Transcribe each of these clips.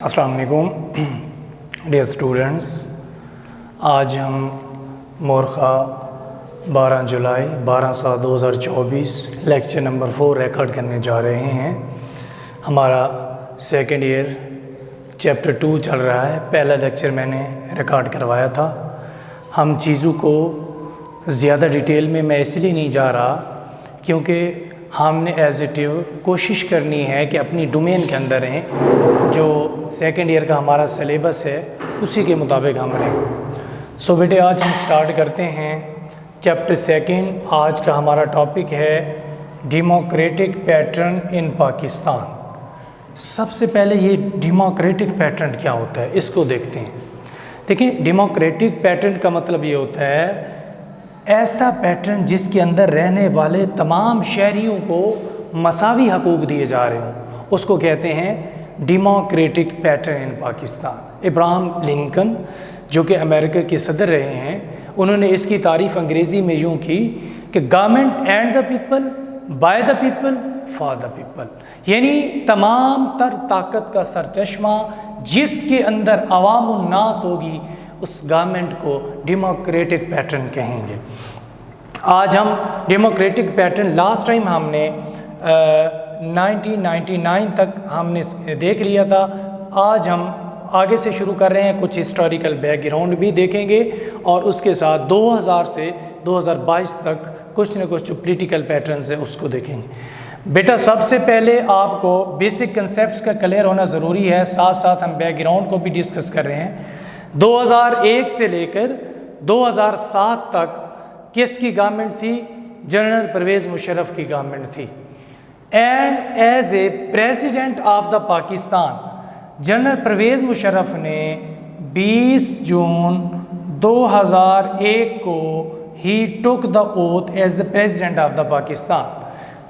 अस्सलाम वालेकुम dear students. आज हम मोरखा 12 जुलाई 12/7/2024 लेक्चर नंबर 4 रिकॉर्ड करने जा रहे हैं। हमारा सेकेंड ईयर चैप्टर 2 चल रहा है। पहला लेक्चर मैंने रिकॉर्ड करवाया था। हम चीज़ों को ज़्यादा डिटेल में मैं इसलिए नहीं जा रहा क्योंकि हमने एज इट इज़ कोशिश करनी है कि अपनी डोमेन के अंदर रहें। जो सेकेंड ईयर का हमारा सिलेबस है उसी के मुताबिक हम रहें। सो बेटे आज हम स्टार्ट करते हैं चैप्टर सेकेंड। आज का हमारा टॉपिक है डेमोक्रेटिक पैटर्न इन पाकिस्तान। सबसे पहले ये डेमोक्रेटिक पैटर्न क्या होता है इसको देखते हैं। देखिए, डेमोक्रेटिक पैटर्न का मतलब ये होता है ऐसा पैटर्न जिसके अंदर रहने वाले तमाम शहरियों को मसावी हकूक़ दिए जा रहे हों, उसको कहते हैं democratic pattern in Pakistan. Abraham Lincoln जो कि अमेरिका के सदर रहे हैं, उन्होंने इसकी तारीफ़ अंग्रेज़ी में यूँ की कि government and the people, by the people, for the people. यानी तमाम तर ताकत का सरचश्मा जिसके अंदर अवामुन नास होगी उस गवर्नमेंट को डेमोक्रेटिक पैटर्न कहेंगे। आज हम डेमोक्रेटिक पैटर्न लास्ट टाइम हमने 1999 तक हमने देख लिया था। आज हम आगे से शुरू कर रहे हैं, कुछ हिस्टोरिकल बैकग्राउंड भी देखेंगे और उसके साथ 2000 से 2022 तक कुछ न कुछ जो पॉलिटिकल पैटर्न्स है उसको देखेंगे। बेटा सबसे पहले आपको बेसिक कंसेप्ट्स का क्लियर होना ज़रूरी है, साथ साथ हम बैकग्राउंड को भी डिस्कस कर रहे हैं। 2001 से लेकर 2007 तक किसकी गवर्नमेंट थी? जनरल परवेज़ मुशर्रफ की गवर्नमेंट थी। And as a president of the Pakistan general Parvez Musharraf ने 20 जून 2001 को ही took the oath as the president of the Pakistan.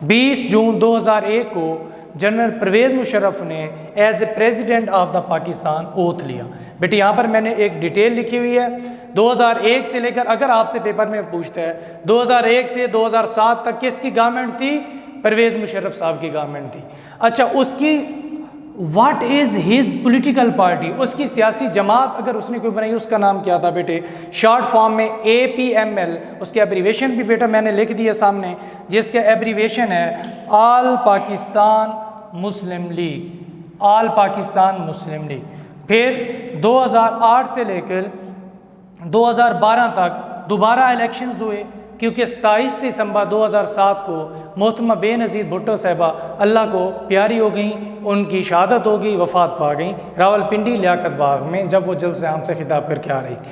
20 जून 2001 को जनरल परवेज़ मुशर्रफ ने as a president of the Pakistan oath लिया। बेटे यहाँ पर मैंने एक डिटेल लिखी हुई है। 2001 से लेकर, अगर आपसे पेपर में पूछता है 2001 से 2007 तक किसकी गवर्नमेंट थी? परवेज़ मुशर्रफ साहब की गवर्नमेंट थी। अच्छा, उसकी what is his political party, उसकी सियासी जमात अगर उसने कोई बनाई उसका नाम क्या था बेटे? शॉर्ट फॉर्म में APML, उसके एब्रीवेशन भी बेटा मैंने लिख दिया सामने, जिसका एब्रीवेशन है ऑल पाकिस्तान मुस्लिम लीग। ऑल पाकिस्तान मुस्लिम लीग। फिर 2008 से लेकर 2012 तक दोबारा इलेक्शंस हुए क्योंकि 27 दिसंबर 2007 को मोहतरमा बेनज़ीर भुट्टो साहिबा अल्लाह को प्यारी हो गई, उनकी शहादत हो गई, वफ़ात पा गई रावलपिंडी लियाकत बाग में जब वो जलसे आम से खिताब करके आ रही थी।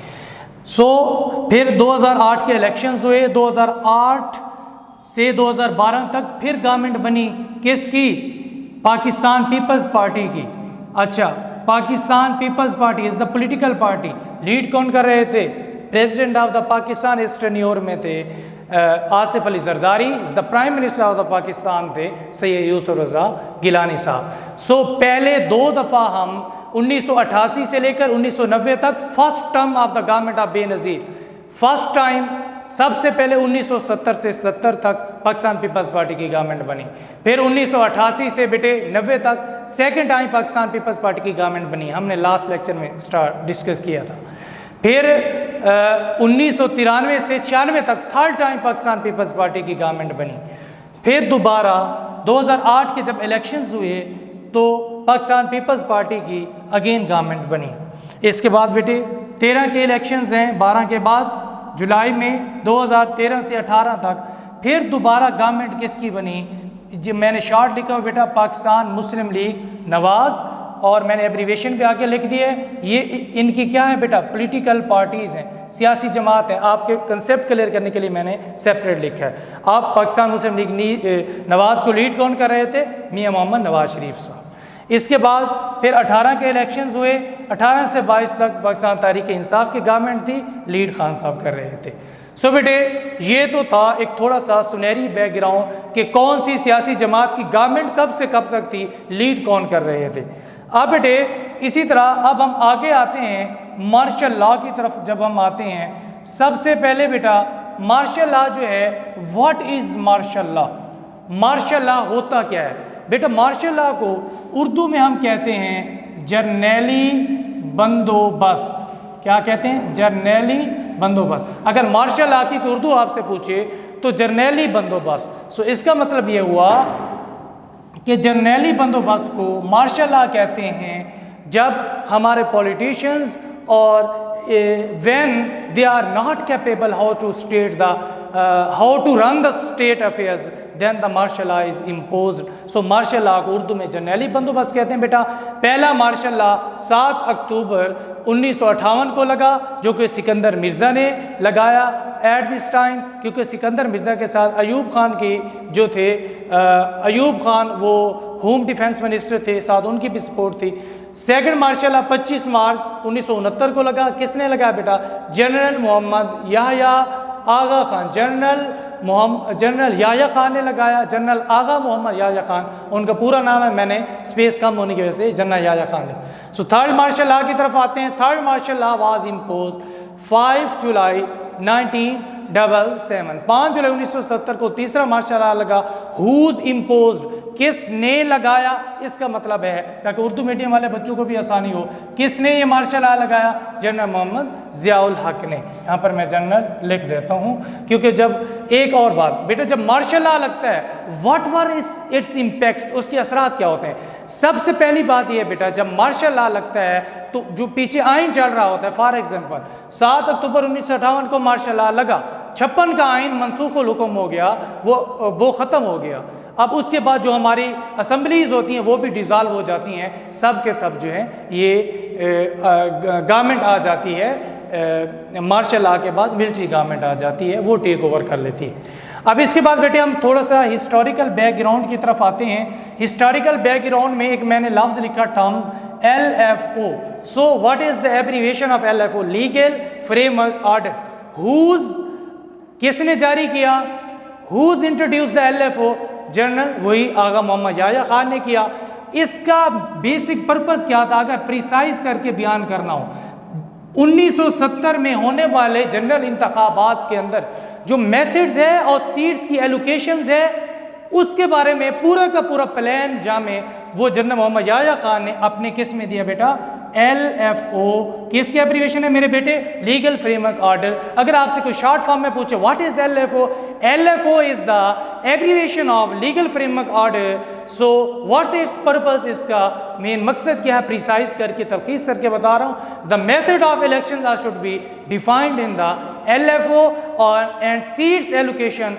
फिर 2008 के इलेक्शंस हुए। 2008 से 2012 तक फिर गवर्नमेंट बनी किसकी? पाकिस्तान पीपल्स पार्टी की। अच्छा, Pakistan peoples party is the political party. Lead कौन कर रहे थे? प्रेसिडेंट ऑफ द पाकिस्तान इस टेन्योर में थे Asif Ali Zardari. Is the prime minister of the Pakistan थे सैयद यूसुफ रज़ा गिलानी साहब। पहले 2 दफ़ा हम 1988 से लेकर 1990 तक first term of the government of Benazir, first time सबसे पहले 1970 से 70 तक पाकिस्तान पीपल्स पार्टी की गवर्नमेंट बनी। फिर 1988 से बेटे 90 तक second time Pakistan peoples party की गवर्नमेंट बनी। हमने लास्ट लेक्चर में डिस्कस किया था। फिर 1993 से 96 तक third time Pakistan peoples party की गवर्नमेंट बनी। फिर दोबारा 2008 के जब इलेक्शंस हुए तो पाकिस्तान पीपल्स पार्टी की अगेन गवर्नमेंट बनी। इसके बाद बेटे 13 के इलेक्शंस हैं, 12 के बाद जुलाई में 2013 से 18 तक फिर दोबारा गवर्नमेंट किसकी बनी? जो मैंने शॉर्ट लिखा हुआ बेटा पाकिस्तान मुस्लिम लीग नवाज़, और मैंने एब्रीवेशन भी आगे लिख दिया है। ये इनकी क्या है बेटा? पॉलिटिकल पार्टीज़ हैं, सियासी जमात हैं। आपके कंसेप्ट क्लियर करने के लिए मैंने सेपरेट लिखा है। आप पाकिस्तान मुस्लिम लीग नवाज़ को लीड कौन कर रहे थे? मियाँ मोहम्मद नवाज शरीफ साहब। इसके बाद फिर 18 के इलेक्शंस हुए। 18 से 22 तक पाकिस्तान तहरीक इंसाफ की गवर्नमेंट थी, लीड खान साहब कर रहे थे। बेटे ये तो था एक थोड़ा सा सुनहरी बैकग्राउंड कि कौन सी सियासी जमात की गवर्नमेंट कब से कब तक थी, लीड कौन कर रहे थे। अब बेटे इसी तरह अब हम आगे आते हैं मार्शल लॉ की तरफ। जब हम आते हैं सबसे पहले बेटा मार्शल लॉ जो है, what is martial law? Martial law होता क्या है? बेटा मार्शल लॉ को उर्दू में हम कहते हैं जर्नैली बंदोबस्त। क्या कहते हैं? जर्नैली बंदोबस्त। अगर मार्शल लॉ की उर्दू आपसे पूछे तो जर्नैली बंदोबस्त। सो इसका मतलब ये हुआ कि जर्नैली बंदोबस्त को मार्शल लॉ कहते हैं जब हमारे पॉलिटिशियंस और when they are not capable how to state the how to run the state affairs, then the martial law is imposed. So martial law को उर्दू में जर्नैली बंदोबस्त कहते हैं बेटा। पहला मार्शल लॉ 7 अक्टूबर 1958 को लगा, जो कि सिकंदर मिर्ज़ा ने लगाया एट दिस टाइम, क्योंकि सिकंदर मिर्ज़ा के साथ अयूब खान की जो थे, अयूब खान वो होम डिफेंस मिनिस्टर थे, साथ उनकी भी सपोर्ट थी। सेकंड मार्शल लॉ 25 मार्च 1969 को लगा। किसने लगाया बेटा? जनरल मोहम्मद याह्या आगा खान। जनरल याह्या खान ने लगाया, जनरल आगा मोहम्मद याह्या खान उनका पूरा नाम है, मैंने स्पेस कम होने की वजह से जनरल याह्या खान ने। सो थर्ड मार्शल लॉ की तरफ आते हैं। Third martial law was impose 5 July 1977। 5 जुलाई 1970 को तीसरा मार्शल लॉ लगा। हुज इम्पोज्ड, किसने लगाया? इसका मतलब है ताकि उर्दू मीडियम वाले बच्चों को भी आसानी हो, किसने ये मार्शल लॉ लगाया? जनरल मोहम्मद ज़ियाउल हक ने। यहाँ पर मैं जनरल लिख देता हूँ, क्योंकि जब एक और बात बेटा, जब मार्शल लॉ लगता है व्हाट वर इट्स इम्पैक्ट्स, उसके असरात क्या होते हैं? सबसे पहली बात यह बेटा, जब मार्शल लॉ लगता है तो जो पीछे आइन चल रहा होता है, फॉर एग्जाम्पल 7 अक्टूबर 1958 को मार्शल लॉ लगा, 56 का आइन मनसूखुल हुक्म हो गया, वो ख़त्म हो गया। अब उसके बाद जो हमारी असम्बलीज होती हैं वो भी डिज़ाल्व हो जाती हैं, सब के सब जो हैं ये गवर्नमेंट आ जाती है, मार्शल लॉ के बाद मिलिट्री गवर्नमेंट आ जाती है, वो टेक ओवर कर लेती है। अब इसके बाद बेटे हम थोड़ा सा हिस्टोरिकल बैकग्राउंड की तरफ आते हैं। हिस्टोरिकल बैकग्राउंड में एक मैंने लफ्ज़ लिखा terms LFO। So what is the abbreviation of LFO? Legal framework order. Who's, किसने जारी किया? Who's introduce the LFO? General वही आगा मोहम्मद याह्या खान ने किया। इसका बेसिक पर्पस क्या था? अगर प्रिसाइज करके बयान करना हो, 1970 में होने वाले जनरल इंतखाबात के अंदर जो मेथड्स है और सीट्स की एलोकेशंस है, उसके बारे में पूरा का पूरा प्लान जामे वो जनरल मोहम्मद याह्या खान ने अपने किस में दिया बेटा? LFO। किसके एब्रीविएशन है मेरे बेटे? Legal framework order. अगर आपसे कोई शॉर्ट फॉर्म में पूछे what is LFO? LFO is the abbreviation of legal framework order. So what's it's purpose? इसका मेन मकसद क्या है? प्रिसाइज करके तलखीस करके बता रहा हूँ। The method of election should be defined in the LFO और and seats allocation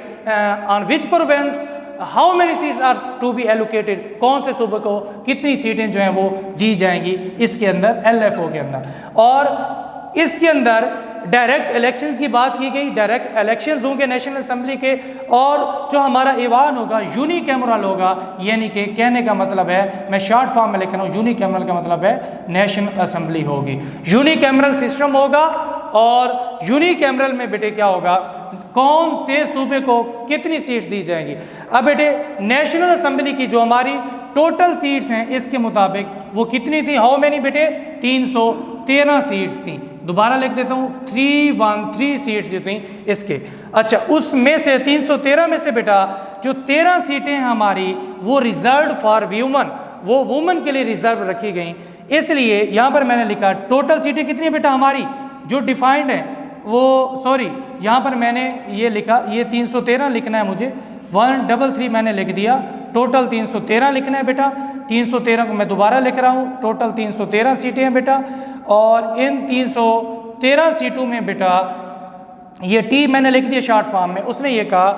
on which province how many seats are to be allocated, कौन से सूबे को कितनी सीटें जो हैं वो दी जाएंगी इसके अंदर LFO के अंदर। और इसके अंदर डायरेक्ट इलेक्शंस की बात की गई, डायरेक्ट इलेक्शंस होंगे नेशनल असेंबली के, और जो हमारा ईवान होगा यूनिकैमरल होगा, यानी कि कहने का मतलब है, मैं शॉर्ट फॉर्म में लिख रहा हूँ, यूनिकैमरल का मतलब है नेशनल असेंबली होगी, यूनिकैमरल सिस्टम होगा। और यूनिकैमरल में बेटे क्या होगा? कौन से सूबे को कितनी सीट्स दी जाएंगी। अब बेटे नेशनल असेंबली की जो हमारी टोटल सीट्स हैं इसके मुताबिक वो कितनी थी? हाउ मेनी बेटे? 313 सीट्स थी। दोबारा लिख देता हूँ, 313 सीट्स जो थी इसके। अच्छा, उसमें से 313 में से बेटा जो 13 सीटें हमारी वो रिजर्व फॉर वुमन, वो वुमन के लिए रिजर्व रखी गई। इसलिए यहाँ पर मैंने लिखा टोटल सीटें कितनी बेटा हमारी जो डिफाइंड है वो, सॉरी यहाँ पर मैंने ये लिखा, ये 313 लिखना है मुझे, 133 मैंने लिख दिया, टोटल 313 लिखना है बेटा। 313 को मैं दोबारा लिख रहा हूँ, टोटल 313 सीटें हैं बेटा। और इन 313 सीटों में बेटा ये टी मैंने लिख दिया शॉर्ट फॉर्म में, उसने ये कहा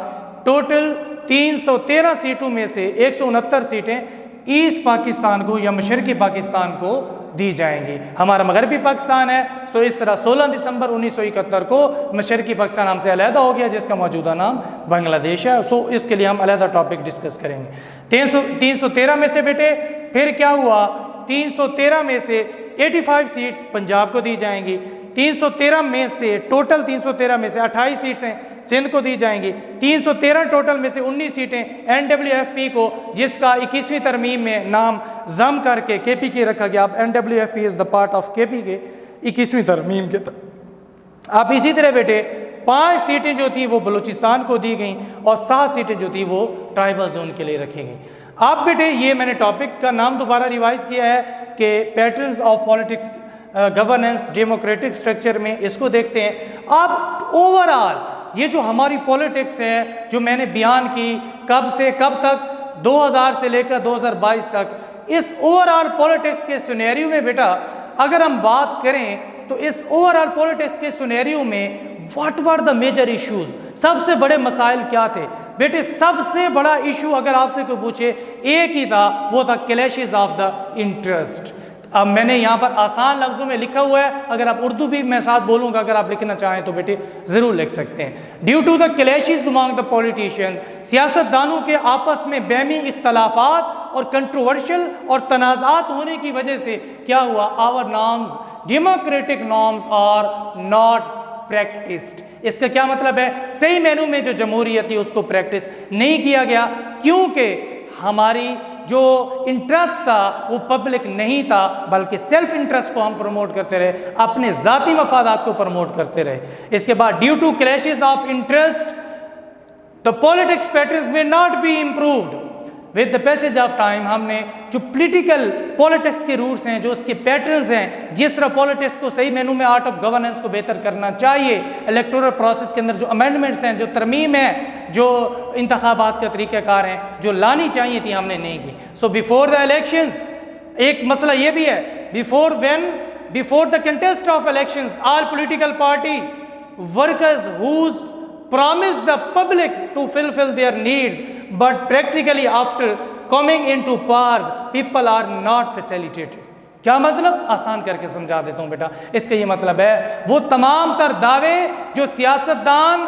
टोटल 313 सीटों में से 169 सीटें ईस्ट पाकिस्तान को या मशरकी पाकिस्तान को दी जाएंगी। हमारा मगरबी पाकिस्तान है, सो इस तरह 16 दिसंबर 1971 को मशरकी पाकिस्तान हमसे अलहदा हो गया, जिसका मौजूदा नाम बांग्लादेश है। सो इसके लिए हम अलहदा टॉपिक डिस्कस करेंगे। 313 में से बेटे फिर क्या हुआ? 313 में से 85 सीट्स पंजाब को दी जाएंगी। 313 में से टोटल 313 में से 28 सीटें सिंध को दी जाएंगी। 313 टोटल में से 19 सीटें NWFP को, जिसका 21वीं तरमीम में नाम जम करके KPK रखा गया। अब NWFP is the part of KPK 21वीं तरमीम के अब इसी तरह बेटे 5 सीटें जो थी वो बलूचिस्तान को दी गई और 7 सीटें जो थी वो ट्राइबल जोन के लिए रखी गई। आप बेटे ये मैंने टॉपिक का नाम दोबारा रिवाइज किया है कि patterns of politics governance democratic structure में, इसको देखते हैं। अब ओवरऑल ये जो हमारी पॉलिटिक्स है जो मैंने बयान की कब से कब तक, 2000 से लेकर 2022 तक, इस ओवरऑल पॉलिटिक्स के सिनेरियो में बेटा अगर हम बात करें तो इस ओवरऑल पॉलिटिक्स के सिनेरियो में what were the major issues, सबसे बड़े मसाइल क्या थे बेटे? सबसे बड़ा इशू अगर आपसे कोई पूछे एक ही था, वो था क्लैशेस ऑफ द इंटरेस्ट। अब मैंने यहाँ पर आसान लफ्ज़ों में लिखा हुआ है, अगर आप उर्दू भी मैं साथ बोलूँगा, अगर आप लिखना चाहें तो बेटे ज़रूर लिख सकते हैं। Due to the clashes among the politicians, सियासतदानों के आपस में बैमी इख्तलाफात और कंट्रोवर्शियल और तनाज़ात होने की वजह से क्या हुआ? Our norms, democratic norms are not practised. इसका क्या मतलब है? सही मैनू में जो जमहूरियत थी उसको प्रैक्टिस नहीं किया गया, क्योंकि हमारी जो इंटरेस्ट था वो पब्लिक नहीं था, बल्कि सेल्फ इंटरेस्ट को हम प्रमोट करते रहे, अपने ज़ाती मफादात को प्रमोट करते रहे। इसके बाद due to clashes of interest the politics patterns में not be improved with the passage of time. हमने जो पॉलिटिकल पॉलिटिक्स के रूट्स हैं, जो उसके पैटर्न्स हैं, जिस तरह पॉलिटिक्स को सही मैनू में आर्ट ऑफ गवर्नेंस को बेहतर करना चाहिए, इलेक्टोरल प्रोसेस के अंदर जो अमेंडमेंट्स हैं, जो तरमीम है, जो इंतखाबात का तरीक़ाकार हैं, जो लानी चाहिए थी, हमने नहीं की। सो बिफोर द इलेक्शंस एक मसला ये भी है, before the contest of elections all political party workers who's promise the public to fulfill their needs, but practically after coming into powers people are not facilitated। क्या मतलब? आसान करके समझा देता हूँ बेटा। इसका ये मतलब है वो तमाम तर दावे जो सियासतदान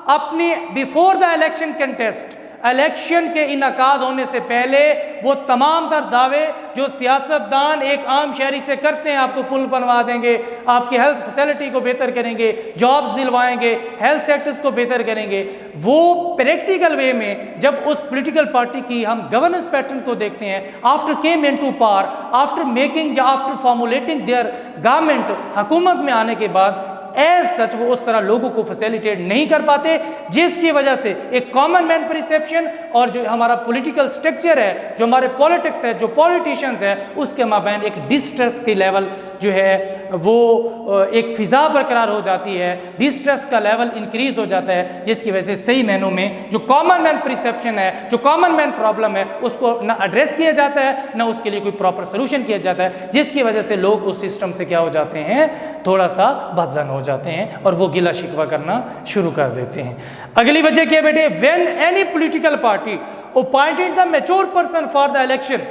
अपनी before the election contest, election के इनकाद होने से पहले, वो तमाम तर दावे जो सियासतदान एक आम शहरी से करते हैं, आपको पुल बनवा देंगे, आपकी हेल्थ फैसिलिटी को बेहतर करेंगे, जॉब्स दिलवाएंगे, हेल्थ सेक्टर्स को बेहतर करेंगे, वो प्रैक्टिकल वे में जब उस पॉलिटिकल पार्टी की हम गवर्नेंस पैटर्न को देखते हैं, after came into power, after making या आफ्टर फॉर्मुलेटिंग देयर गवर्नमेंट, हुकूमत में आने के बाद एज सच वो उस तरह लोगों को फैसिलिटेट नहीं कर पाते, जिसकी वजह से एक कॉमन मैन परसेप्शन और जो हमारा पॉलिटिकल स्ट्रक्चर है, जो हमारे पॉलिटिक्स है, जो पॉलिटिशियंस है, उसके माबैन एक डिस्ट्रेस की लेवल जो है वो एक फिजा बरकरार हो जाती है, डिस्ट्रेस का लेवल इंक्रीज हो जाता है, जिसकी वजह से सही मैनों में जो कॉमन मैन परसेप्शन है, जो कॉमन मैन प्रॉब्लम है, उसको ना एड्रेस किया जाता है, ना उसके लिए कोई प्रॉपर सोल्यूशन किया जाता है, जिसकी वजह से लोग उस सिस्टम से क्या हो जाते हैं? थोड़ा सा बदजन हो जाते हैं और वो गिला शिकवा करना शुरू कर देते हैं। अगली वजह क्या है बेटे? When any political party appointed the mature person for the election,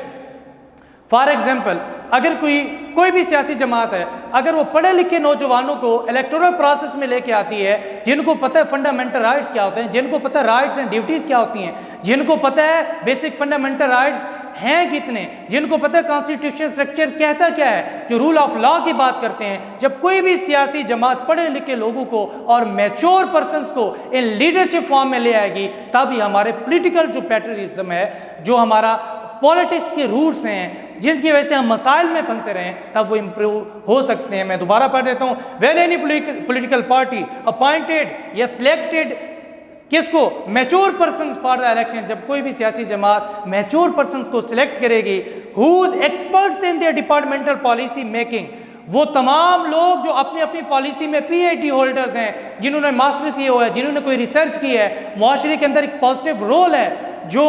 for example अगर कोई भी सियासी जमात है, अगर वो पढ़े लिखे नौजवानों को इलेक्टोरल प्रोसेस में लेके आती है, जिनको पता है फंडामेंटल राइट्स क्या होते हैं, जिनको पता है राइट्स एंड ड्यूटीज़ क्या होती हैं, जिनको पता है बेसिक फंडामेंटल राइट्स हैं कितने, जिनको पता है कॉन्स्टिट्यूशन स्ट्रक्चर कहता क्या है, जो रूल ऑफ लॉ की बात करते हैं, जब कोई भी सियासी जमात पढ़े लिखे लोगों को और मैच्योर पर्सनस को इन लीडरशिप फॉर्म में ले आएगी, तब ही हमारे पॉलिटिकल जो पैट्रियटिज्म है, जो हमारा पॉलिटिक्स के रूट्स हैं, जिनकी वजह से हम मसाइल में फंसे रहे हैं, तब वो इम्प्रूव हो सकते हैं। मैं दोबारा पढ़ देता हूँ। When any political party appointed या सिलेक्टेड किसको? Mature person for the election, जब कोई भी सियासी जमात मैच्योर पर्सन को सिलेक्ट करेगी, who's experts in their departmental policy making, वो तमाम लोग जो अपनी अपनी पॉलिसी में पीएचडी होल्डर्स हैं, जिन्होंने मास्टर किया हुआ है, जिन्होंने कोई रिसर्च की है, मुआशरे के अंदर एक पॉजिटिव रोल है, जो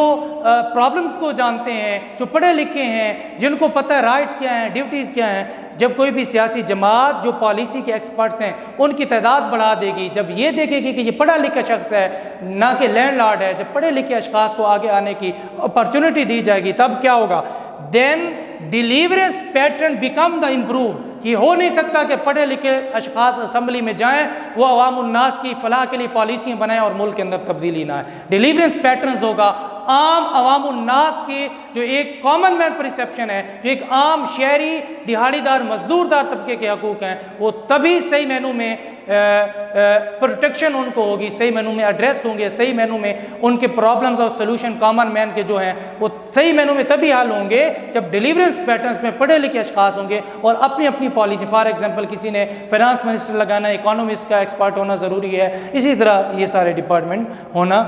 प्रॉब्लम्स को जानते हैं, जो पढ़े लिखे हैं, जिनको पता है राइट्स क्या हैं, ड्यूटीज़ क्या हैं, जब कोई भी सियासी जमात जो पॉलिसी के एक्सपर्ट्स हैं उनकी तादाद बढ़ा देगी, जब ये देखेगी कि ये पढ़ा लिखा शख्स है, ना कि लैंडलॉर्ड है, जब पढ़े लिखे अशखास को आगे आने की अपॉर्चुनिटी दी जाएगी, तब क्या होगा? Then deliverance pattern become the improve. ये हो नहीं सकता कि पढ़े लिखे अशखास असम्बली में जाएं, वो अवामुन्नास की फलाह के लिए पॉलिसियाँ बनाएं और मुल्क के अंदर तब्दीली ना है। डिलीवरेंस पैटर्न्स होगा आम अवामुन्नास के, जो एक कॉमन मैन परसेप्शन है, जो एक आम शहरी दिहाड़ीदार मजदूरदार तबके के हकूक़ हैं, वो तभी सही मैनू में प्रोटेक्शन उनको होगी, सही मैनू में एड्रेस होंगे, सही मैनू में उनके प्रॉब्लम्स और सोल्यूशन कॉमन मैन के जो हैं वो सही मैनू में तभी हल होंगे जब डिलीवरेंस पैटर्न्स में पढ़े लिखे अशखास होंगे और अपनी अपनी पॉलिसी, फॉर एग्जांपल किसी ने फाइनेंस मिनिस्टर लगाना, इकोनॉमिस्ट का एक्सपर्ट होना ज़रूरी है, इसी तरह ये सारे डिपार्टमेंट होना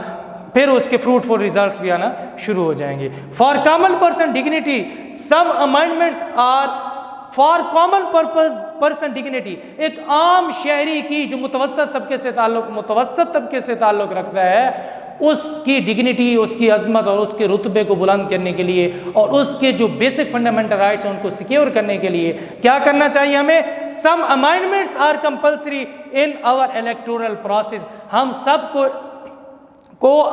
फिर उसके फ्रूटफुल रिजल्ट्स भी आना शुरू हो जाएंगे। For common person dignity some amendments are for common person dignity, एक आम शहरी की जो मुतवस्सत तबके से ताल्लुक रखता है, उसकी डिग्निटी, उसकी अजमत और उसके रुतबे को बुलंद करने के लिए और उसके जो बेसिक फंडामेंटल राइट्स हैं उनको सिक्योर करने के लिए क्या करना चाहिए हमें? Some amendments are compulsory in our electoral process. हम सबको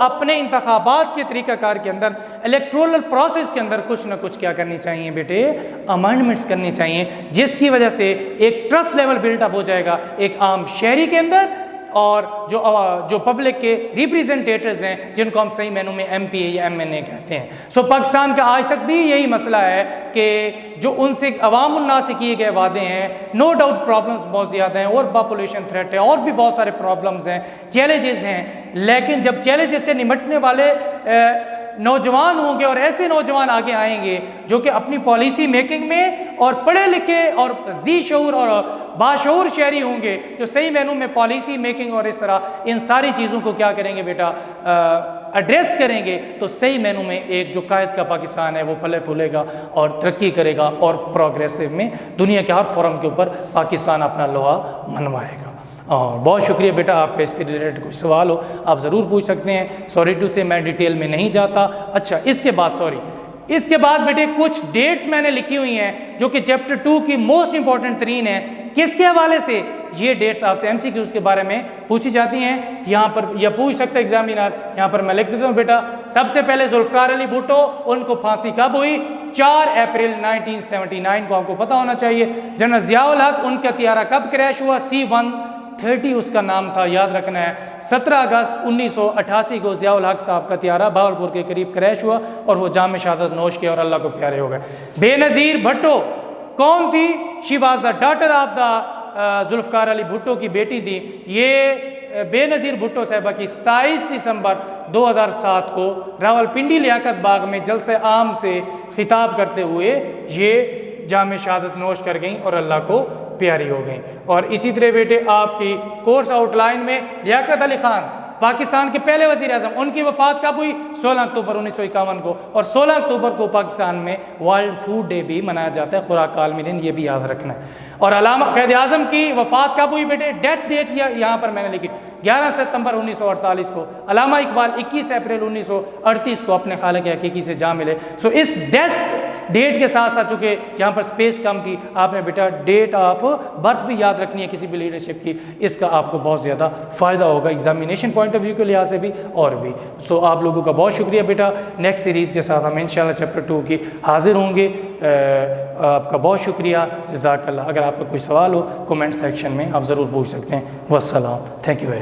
अपने इंतखाबात के तरीक़ाकार के अंदर, इलेक्टोरल प्रोसेस के अंदर कुछ ना कुछ क्या करनी चाहिए बेटे? अमेंडमेंट्स करनी चाहिए, जिसकी वजह से एक ट्रस्ट लेवल बिल्टअप हो जाएगा एक आम शहरी के अंदर और जो पब्लिक के रिप्रेजेंटेटर्स हैं, जिनको हम सही मायनों में MP या MNA कहते हैं। सो पाकिस्तान का आज तक भी यही मसला है कि जो उनसे अवाम उन्नास से किए गए वादे हैं, नो डाउट प्रॉब्लम्स बहुत ज़्यादा हैं और पॉपुलेशन थ्रेट है और भी बहुत सारे प्रॉब्लम्स हैं, चैलेंजेस हैं, लेकिन जब चैलेंजेस से निपटने वाले नौजवान होंगे और ऐसे नौजवान आगे आएंगे जो कि अपनी पॉलिसी मेकिंग में और पढ़े लिखे और जी शऊर और बाशऊर शहरी होंगे, जो सही मायनों में पॉलिसी मेकिंग और इस तरह इन सारी चीज़ों को क्या करेंगे बेटा? एड्रेस करेंगे, तो सही मायनों में एक जो कायद का पाकिस्तान है वो फले फूलेगा और तरक्की करेगा और प्रोग्रेसिव में दुनिया के हर फोरम के ऊपर पाकिस्तान अपना लोहा मनवाएगा। और बहुत शुक्रिया बेटा, आपका इसके रिलेटेड कोई सवाल हो आप ज़रूर पूछ सकते हैं। सॉरी टू से मैं डिटेल में नहीं जाता। अच्छा, इसके बाद बेटे कुछ डेट्स मैंने लिखी हुई हैं जो कि चैप्टर 2 की मोस्ट इंपॉर्टेंट तरीन है। किसके हवाले से? ये डेट्स आपसे MCQs के बारे में पूछी जाती हैं, यहाँ पर यह पूछ सकता है एग्जामिनर। यहाँ पर मैं लिख देता हूँ बेटा। सबसे पहले जुल्फ़िकार अली भुट्टो, उनको फांसी कब हुई? 4 अप्रैल 1979 को आपको पता होना चाहिए। जनरल ज़ियाउल हक, उनका तियारा कब क्रैश हुआ? C-130 उसका नाम था, याद रखना है। 17 अगस्त 1988 को ज़ियाउल हक साहब का तियारा भावलपुर के करीब क्रैश हुआ और वो जाम शहादत नोश किया और अल्लाह को प्यारे हो गए। बेनज़ीर भुट्टो कौन थी? She was the daughter of the Zulfikar Ali Bhutto की बेटी थी। ये बेनज़ीर भुट्टो साहबा की 27 दिसंबर 2007 को रावलपिंडी लियाकत बाग में जलसे आम से खिताब करते हुए ये जाम शहादत नोश कर गई और अल्लाह को प्यारी हो गई। और इसी तरह बेटे आपकी कोर्स आउटलाइन में लियाकत अली खान, पाकिस्तान के पहले वज़ीर आज़म, उनकी वफ़ात कब हुई? 16 अक्टूबर 1951 को। और 16 अक्टूबर को पाकिस्तान में वर्ल्ड फूड डे भी मनाया जाता है, खुराक का आलमी दिन, ये भी याद रखना है। और अलामा क़ायद आज़म की वफ़ात कब हुई बेटे? डेथ डेट यहाँ पर मैंने लिखी 11 सितंबर 1948 को। अलामा इकबाल 21 अप्रैल 1938 को अपने खालिक हकीकी से जा मिले। सो इस डेथ डेट के साथ साथ चूँकि यहाँ पर स्पेस कम थी, आपने बेटा डेट ऑफ बर्थ भी याद रखनी है किसी भी लीडरशिप की। इसका आपको बहुत ज़्यादा फ़ायदा होगा एग्जामिनेशन पॉइंट ऑफ व्यू के लिहाज से भी और भी। सो आप लोगों का बहुत शुक्रिया बेटा। नेक्स्ट सीरीज़ के साथ हम इंशाल्लाह चैप्टर 2 की हाजिर होंगे। आपका बहुत शुक्रिया, जज़ाकल्लाह। अगर आपका कोई सवाल हो कमेंट सेक्शन में आप ज़रूर पूछ सकते हैं। वस्सलाम, थैंक यू वेरी मच।